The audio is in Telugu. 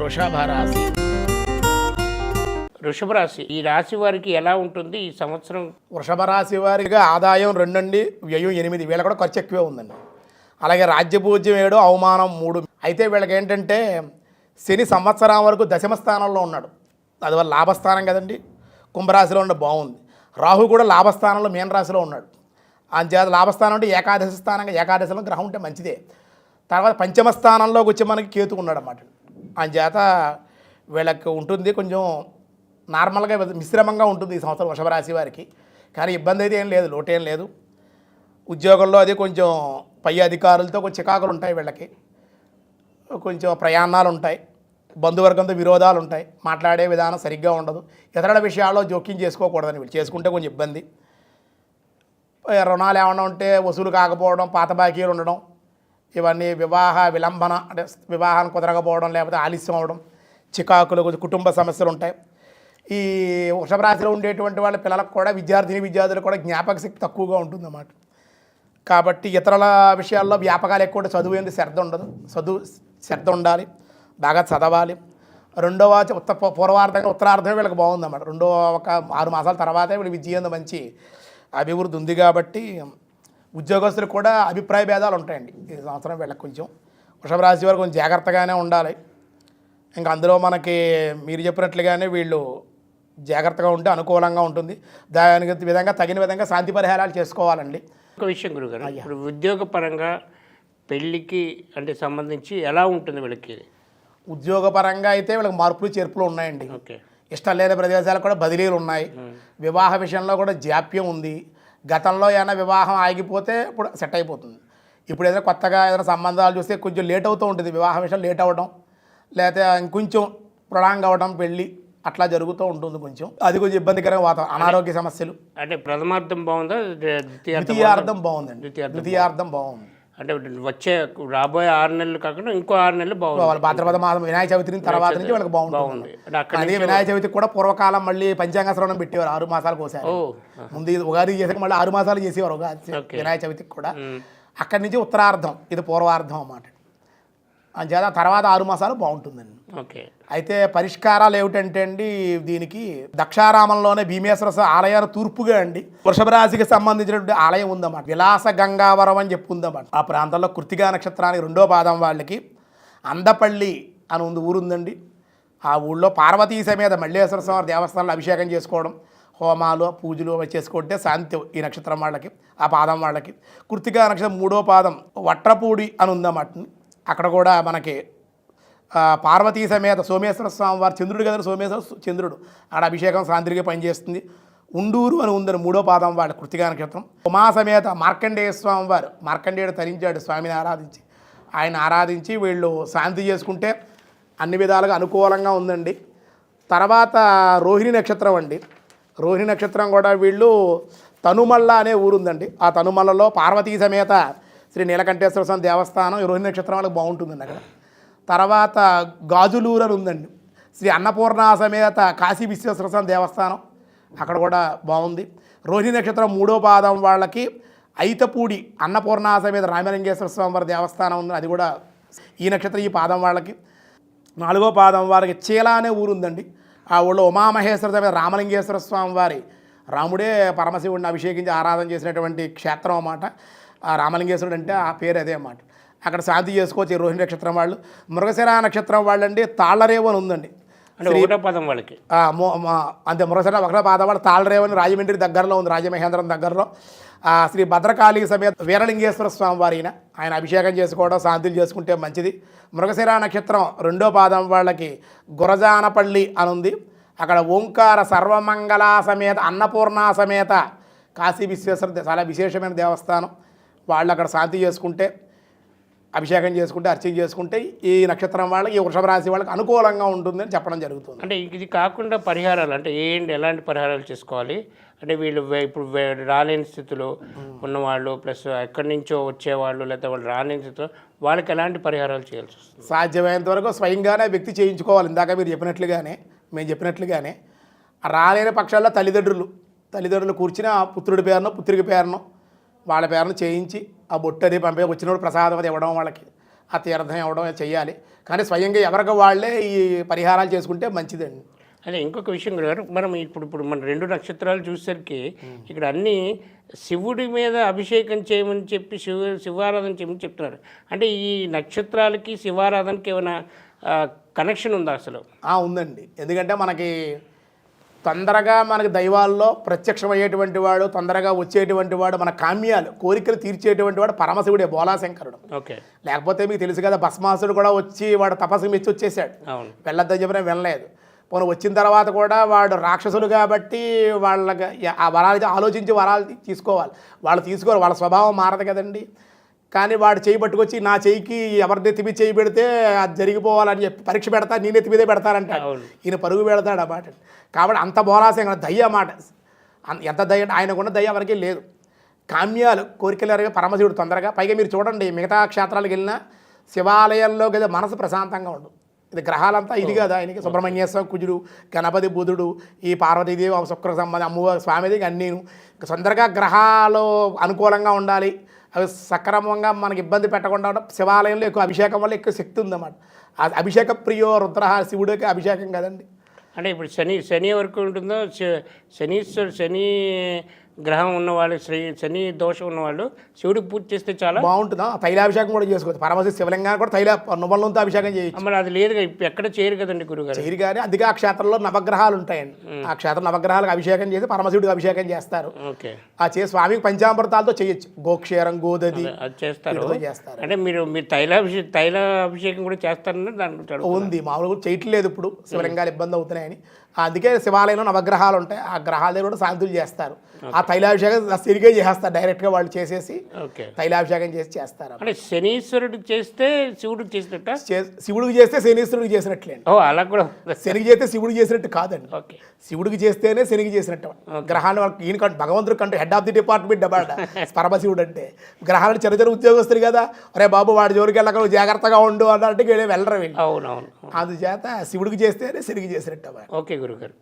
వృషభ రాశి. వృషభ రాశి ఈ రాశి వారికి ఎలా ఉంటుంది ఈ సంవత్సరం? వృషభ రాశి వారికి ఆదాయం 2 అండి, వ్యయం 8. వీళ్ళకి కూడా ఖర్చు ఎక్కువే ఉందండి. అలాగే రాజ్యపూజ్యం 7, అవమానం 3. అయితే వీళ్ళకి ఏంటంటే శని సంవత్సరం వరకు దశమ స్థానంలో ఉన్నాడు. అది వాళ్ళ లాభస్థానం కదండి. కుంభరాశిలో ఉండే బాగుంది. రాహు కూడా లాభస్థానంలో మీన రాశిలో ఉన్నాడు. అంచేత లాభస్థానం అంటే ఏకాదశి స్థానంగా, ఏకాదశిలో గ్రహం ఉంటే మంచిదే. తర్వాత పంచమ స్థానంలోకి వచ్చి మనకి కేతు ఉన్నాడు అన్నమాట. అంచేత వీళ్ళకి ఉంటుంది కొంచెం నార్మల్గా మిశ్రమంగా ఉంటుంది ఈ సంవత్సరం వృషభ రాశి వారికి. కానీ ఇబ్బంది అయితే ఏం లేదు, లోటేం లేదు. ఉద్యోగంలో అది కొంచెం పై అధికారులతో కొంచెం చికాకులు ఉంటాయి వీళ్ళకి. కొంచెం ప్రయాణాలు ఉంటాయి, బంధువర్గంతో విరోధాలు ఉంటాయి, మాట్లాడే విధానం సరిగ్గా ఉండదు. ఇతరుల విషయాల్లో జోక్యం చేసుకోకూడదని వీళ్ళు చేసుకుంటే కొంచెం ఇబ్బంది. రుణాలు ఏమన్నా ఉంటే వసూలు కాకపోవడం, పాత బాకీలు ఉండడం, ఇవన్నీ వివాహ విలంబన అంటే వివాహాన్ని కుదరకపోవడం, లేకపోతే ఆలస్యం అవడం, చికాకులు, కొంచెం కుటుంబ సమస్యలు ఉంటాయి. ఈ వృషభ రాశిలో ఉండేటువంటి వాళ్ళ పిల్లలకు కూడా విద్యార్థులకు కూడా జ్ఞాపక శక్తి తక్కువగా ఉంటుందన్నమాట. కాబట్టి ఇతరుల విషయాల్లో వ్యాపకాలు ఎక్కువ, చదువు ఏంది శ్రద్ధ ఉండదు. శ్రద్ధ ఉండాలి, బాగా చదవాలి. రెండవ పూర్వార్థంగా ఉత్తరార్థం వీళ్ళకి బాగుందన్నమాట. రెండో ఒక 6 మాసాల తర్వాతే వీళ్ళకి విద్య మంచి అభివృద్ధి ఉంది. కాబట్టి ఉద్యోగస్తులకు కూడా అభిప్రాయ భేదాలు ఉంటాయండి ఈ సంవత్సరం. వీళ్ళకి కొంచెం వృషభ రాశి వారు కొంచెం జాగ్రత్తగానే ఉండాలి. ఇంకా అందులో మనకి మీరు చెప్పినట్లుగానే వీళ్ళు జాగ్రత్తగా ఉంటే అనుకూలంగా ఉంటుంది. దానికి విధంగా తగిన విధంగా శాంతి పరిహారాలు చేసుకోవాలండి. ఒక విషయం గురుగారు, ఇప్పుడు ఉద్యోగపరంగా పెళ్ళికి అంటే సంబంధించి ఎలా ఉంటుంది వీళ్ళకి? ఉద్యోగపరంగా అయితే వీళ్ళకి మార్పులు చేర్పులు ఉన్నాయండి. ఓకే, ఇష్టం లేని ప్రదేశాలకు కూడా బదిలీలు ఉన్నాయి. వివాహ విషయంలో కూడా జాప్యం ఉంది. గతంలో ఏమైనా వివాహం ఆగిపోతే ఇప్పుడు సెట్ అయిపోతుంది. ఇప్పుడు ఏదైనా కొత్తగా ఏదైనా సంబంధాలు చూస్తే కొంచెం లేట్ అవుతూ ఉంటుంది. వివాహ విషయం లేట్ అవ్వడం, లేకపోతే ఇంకొంచెం ప్రొలాంగ్ అవ్వడం, పెళ్ళి అట్లా జరుగుతూ ఉంటుంది. కొంచెం అది కొంచెం ఇబ్బందికరంగా వాతావరణం, అనారోగ్య సమస్యలు. అంటే ప్రథమార్థం బాగుందా, ద్వితీయార్థం బాగుందండి. ద్వితీయార్థం బాగుంది. అంటే వచ్చే రాబోయే 6 నెలలు కాకుండా ఇంకో 6 నెలలు బాగుంది. భాద్రపద మాసం వినాయక చవితి తర్వాత నుంచి వాళ్ళకి బాగుంటుంది. అదే వినాయక చవితికి కూడా పూర్వకాలం మళ్ళీ పంచాంగ శ్రవణం పెట్టేవారు 6 మాసాలకు ఒకసారి. ముందు ఉగాది చేసాక మళ్ళీ 6 మాసాలు చేసేవారు ఉగాది వినాయక చవితికి కూడా. అక్కడి నుంచి ఉత్తరార్థం, ఇది పూర్వార్థం అన్నమాట. అంచేత తర్వాత 6 మాసాలు బాగుంటుందండి. ఓకే. అయితే పరిష్కారాలు ఏమిటంటే అండి, దీనికి దక్షారామంలోనే భీమేశ్వర ఆలయాన్ని తూర్పుగా అండి వృషభ రాశికి సంబంధించినటువంటి ఆలయం ఉందన్నమాట. విలాస గంగావరం అని చెప్పుకుందన్నమాట. ఆ ప్రాంతంలో కృత్తికా నక్షత్రానికి 2వ పాదం వాళ్ళకి అందపల్లి అని ఊరుందండి. ఆ ఊళ్ళో పార్వతీ సమేత మల్లేశ్వర స్వామి దేవస్థానంలో అభిషేకం చేసుకోవడం, హోమాలు పూజలు చేసుకుంటే శాంతి ఈ నక్షత్రం వాళ్ళకి, ఆ పాదం వాళ్ళకి. కృత్తికా నక్షత్రం 3వ పాదం వట్రపూడి అని ఉందన్నమాట. అక్కడ కూడా మనకి పార్వతీ సమేత సోమేశ్వర స్వామి వారు, చంద్రుడు కదా సోమేశ్వర చంద్రుడు, ఆడ అభిషేకం శాంతిగా పనిచేస్తుంది. ఉండూరు అని ఉందని 3వ పాదం వాళ్ళ కృత్తికా నక్షత్రం. ఉమా సమేత మార్కండేయ స్వామి వారు, మార్కండేయుడు తరించాడు స్వామిని ఆరాధించి, ఆయన ఆరాధించి వీళ్ళు శాంతి చేసుకుంటే అన్ని విధాలుగా అనుకూలంగా ఉందండి. తర్వాత రోహిణి నక్షత్రం అండి. రోహిణి నక్షత్రం కూడా వీళ్ళు తనుమల్ల అనే ఊరుందండి. ఆ తనుమల్లలో పార్వతీ సమేత శ్రీ నీలకంఠేశ్వర స్వామి దేవస్థానం రోహిణి నక్షత్రం వాళ్ళకి బాగుంటుందండి అక్కడ. తర్వాత గాజులూరు అని ఉందండి. శ్రీ అన్నపూర్ణ సమేత కాశీ విశ్వేశ్వర స్వామి దేవస్థానం, అక్కడ కూడా బాగుంది. రోహిణి నక్షత్రం 3వ పాదం వాళ్ళకి ఐతపూడి అన్నపూర్ణ సమేత రామలింగేశ్వర స్వామి వారి దేవస్థానం ఉంది, అది కూడా ఈ నక్షత్రం ఈ పాదం వాళ్ళకి. 4వ పాదం వారికి చీల అనే ఊరు ఉందండి. ఆ ఊళ్ళో ఉమామహేశ్వర సమేత రామలింగేశ్వర స్వామి వారి, రాముడే పరమశివుడిని అభిషేకించి ఆరాధన చేసినటువంటి క్షేత్రం అన్నమాట. ఆ రామలింగేశ్వరుడు అంటే ఆ పేరు అదే అన్నమాట. అక్కడ శాంతి చేసుకోవచ్చు ఈ రోహిణి నక్షత్రం వాళ్ళు. మృగశిర నక్షత్రం వాళ్ళండి తాళ్ళరేవు అని ఉందండి. అంటే 1వ పాదం వాళ్ళకి అంతే. మృగశిర 1వ పాదం వాళ్ళు తాళ్ళరేవు అని రాజమండ్రి దగ్గరలో ఉంది, రాజమహేంద్రం దగ్గరలో. శ్రీ భద్రకాళి సమేత వీరలింగేశ్వర స్వామి వారి ఆయన అభిషేకం చేసుకోవడం, శాంతులు చేసుకుంటే మంచిది. మృగశిర నక్షత్రం 2వ పాదం వాళ్ళకి గురజానపల్లి అని ఉంది. అక్కడ ఓంకార సర్వమంగళ సమేత అన్నపూర్ణ సమేత కాశీ విశ్వేశ్వర చాలా విశేషమైన దేవస్థానం. వాళ్ళు అక్కడ శాంతి చేసుకుంటే, అభిషేకం చేసుకుంటే, అర్చన చేసుకుంటే ఈ నక్షత్రం వాళ్ళకి, ఈ వృషభ రాశి వాళ్ళకి అనుకూలంగా ఉంటుందని చెప్పడం జరుగుతుంది. అంటే ఇది కాకుండా పరిహారాలు అంటే ఎలాంటి పరిహారాలు చేసుకోవాలి అంటే వీళ్ళు ఇప్పుడు రాలేని స్థితిలో ఉన్నవాళ్ళు, ప్లస్ ఎక్కడి నుంచో వచ్చేవాళ్ళు, లేకపోతే వాళ్ళు రాలేని స్థితిలో వాళ్ళకి ఎలాంటి పరిహారాలు చేయాల్సి వస్తుంది? సాధ్యమైనంత వరకు స్వయంగానే వ్యక్తి చేయించుకోవాలి. ఇందాక మీరు చెప్పినట్లుగానే, మేము చెప్పినట్లుగానే రాలేని పక్షాల్లో తల్లిదండ్రులు కూర్చుని ఆ పుత్రుడి పేరునో పుత్రికి పేరునో వాళ్ళ పేరును చేయించి ఆ బొట్టు అది పంపే, వచ్చినప్పుడు ప్రసాదం అది ఇవ్వడం వాళ్ళకి, ఆ తీర్థం ఇవ్వడం చేయాలి. కానీ స్వయంగా ఎవరికి వాళ్ళే ఈ పరిహారాలు చేసుకుంటే మంచిదండి. అదే ఇంకొక విషయం గారు, మనం ఇప్పుడు మన 2 నక్షత్రాలు చూసేసరికి ఇక్కడ అన్నీ శివుడి మీద అభిషేకం చేయమని చెప్పి శివారాధన చేయమని చెప్తున్నారు. అంటే ఈ నక్షత్రాలకి శివారాధనకి ఏమైనా కనెక్షన్ ఉందా అసలు? ఉందండి. ఎందుకంటే మనకి తొందరగా మనకి దైవాల్లో ప్రత్యక్షమయ్యేటువంటి వాడు, తొందరగా వచ్చేటువంటి వాడు, మన కామ్యాలు కోరికలు తీర్చేటువంటి వాడు పరమశివుడే, బోలాశంకరుడు. ఓకే. లేకపోతే మీకు తెలుసు కదా, భస్మాసుడు కూడా వచ్చి వాడు తపస్సు మెచ్చి వచ్చేసాడు. అవును. వెళ్ళొద్దని చెప్పినా వెళ్ళలేదు. పోను వచ్చిన తర్వాత కూడా వాడు రాక్షసులు కాబట్టి వాళ్ళకి ఆ వరాలు ఆలోచించి వరాలు తీసుకోవాలి. వాళ్ళు తీసుకోవాలి, వాళ్ళ స్వభావం మారదు కదండి. కానీ వాడు చేయి పట్టుకొచ్చి నా చేయికి ఎవరి నెత్తిమీ చేయి పెడితే అది జరిగిపోవాలని చెప్పి పరీక్ష పెడతా, నీ నెత్తి మీదే పెడతారంటాడు. ఈయన పరుగు పెడతాడు అన్నమాట. కాబట్టి అంత బోలాశంగా దయ్య అన్నమాట. ఎంత దయ్య, ఆయనకున్న దయ్య ఎవరికీ లేదు. కామ్యాలు కోరికలు ఎరగే పరమశివుడు తొందరగా. పైగా మీరు చూడండి, మిగతా క్షేత్రాలకు వెళ్ళినా శివాలయంలో కదా మనసు ప్రశాంతంగా ఉండదు. ఇది గ్రహాలంతా ఇది కదా ఆయనకి. సుబ్రహ్మణ్యేశ్వరం, కుజుడు, గణపతి, బుధుడు, ఈ పార్వతీదేవి, శుక్ర సంబంధం, అమ్మవారి స్వామిది, అన్నీ తొందరగా గ్రహాలు అనుకూలంగా ఉండాలి, అవి సక్రమంగా మనకి ఇబ్బంది పెట్టకుండా ఉండడం. శివాలయంలో ఎక్కువ అభిషేకం వల్ల ఎక్కువ శక్తి ఉందన్నమాట. ఆ అభిషేక ప్రియో రుద్ర శివుడికి అభిషేకం కదండి. అంటే ఇప్పుడు శని వరకు ఉంటుందో, శని గ్రహం ఉన్నవాళ్ళు, శని దోషం ఉన్నవాళ్ళు శివుడికి పూజ చేస్తే చాలా బాగుంటుందా. తైలాభిషేకం కూడా చేసుకోవచ్చు. పరమశివ శివలింగాన్ని కూడా నువ్వులతో అభిషేకం చేయొచ్చు. మరి అది లేదుగా, ఇప్పుడు ఎక్కడ చేయరు కదండి గురుగారు. చేయరు కానీ అందుకే ఆ క్షేత్రంలో నవగ్రహాలు ఉంటాయండి. ఆ క్షేత్రం నవగ్రహాలకు అభిషేకం చేసి పరమశివుడికి అభిషేకం చేస్తారు. ఓకే. ఆ చేసి స్వామికి పంచామృతాలతో చేయొచ్చు. గోక్షేరం, గోదది అది చేస్తారు. అంటే మీరు తైలాభిషేకం కూడా చేస్తారని దాని ఉంది. మామూలుగా చేయట్లేదు ఇప్పుడు, శివలింగాలు ఇబ్బంది అవుతున్నాయని. అందుకే శివాలయంలో నవగ్రహాలు ఉంటాయి, ఆ గ్రహాల దగ్గర కూడా శాంతులు చేస్తారు. ఆ తైలాభిషేకం సరిగ్గా చేస్తారు, డైరెక్ట్గా వాళ్ళు చేసేసి తైలాభిషేకం చేసి చేస్తారు. అంటే శనీశ్వరుడికి చేస్తే శివుడికి చేసినట్ట, శివుడికి చేస్తే శనీశ్వరుడికి చేసినట్లే. అలా కూడా. శనికి చేస్తే శివుడికి చేసినట్టు కాదండి. ఓకే. శివుడికి చేస్తేనే శనికి చేసినట్టు. గ్రహాలు ఈయన భగవంతుడు కంటే హెడ్ ఆఫ్ ది డిపార్ట్మెంట్ అన్నమాట పరమశివుడు అంటే. గ్రహాలు చిన్న చిన్న ఉద్యోగస్తులు కదా, అరే బాబు వాడి జోలికి వెళ్ళక జాగ్రత్తగా ఉండు అన్నట్టు వెళ్ళరు వీళ్ళు. అవునవును. అందుచేత శివుడికి చేస్తేనే శనికి చేసినట్టు. ఓకే గురుగారు.